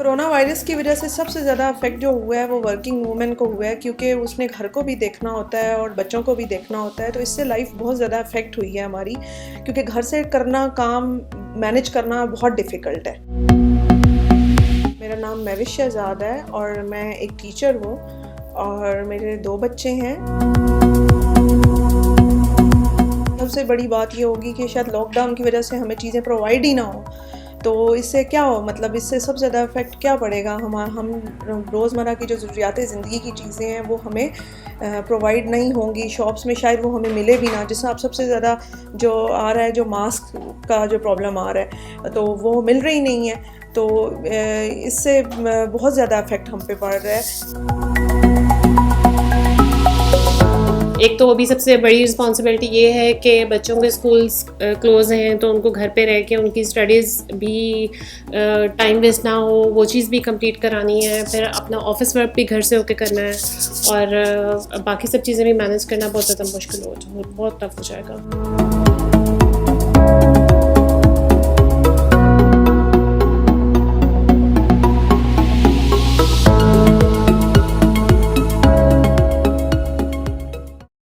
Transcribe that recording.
Corona virus की वजह से सबसे ज़्यादा अफेक्ट जो हुआ है वो वर्किंग वूमेन को हुआ है, क्योंकि उसने घर को भी देखना होता है और बच्चों को भी देखना होता है। तो इससे लाइफ बहुत ज़्यादा अफेक्ट हुई है हमारी, क्योंकि घर से करना काम मैनेज करना बहुत डिफ़िकल्ट है। मेरा नाम महविश शहजाद है और मैं एक टीचर हूँ और मेरे 2 बच्चे हैं। सबसे बड़ी बात ये होगी कि शायद लॉकडाउन की वजह से हमें चीज़ें प्रोवाइड ही ना हो, तो इससे क्या हो, मतलब इससे सबसे ज़्यादा इफ़ेक्ट क्या पड़ेगा। हम रोज़मर्रा की जो ज़रूरियात ज़िंदगी की चीज़ें हैं वो हमें प्रोवाइड नहीं होंगी, शॉप्स में शायद वो हमें मिले भी ना। जिससे अब सबसे ज़्यादा जो आ रहा है, जो मास्क का जो प्रॉब्लम आ रहा है, तो वो मिल रही नहीं है। तो इससे बहुत ज़्यादा इफ़ेक्ट हम पे पड़ रहा है। एक तो अभी सबसे बड़ी रिस्पॉन्सिबिलिटी ये है कि बच्चों के स्कूल्स क्लोज हैं, तो उनको घर पे रह के उनकी स्टडीज़ भी टाइम वेस्ट ना हो, वो चीज़ भी कंप्लीट करानी है। फिर अपना ऑफिस वर्क भी घर से होके करना है और बाकी सब चीज़ें भी मैनेज करना बहुत ज़्यादा मुश्किल बहुत टफ हो जाएगा।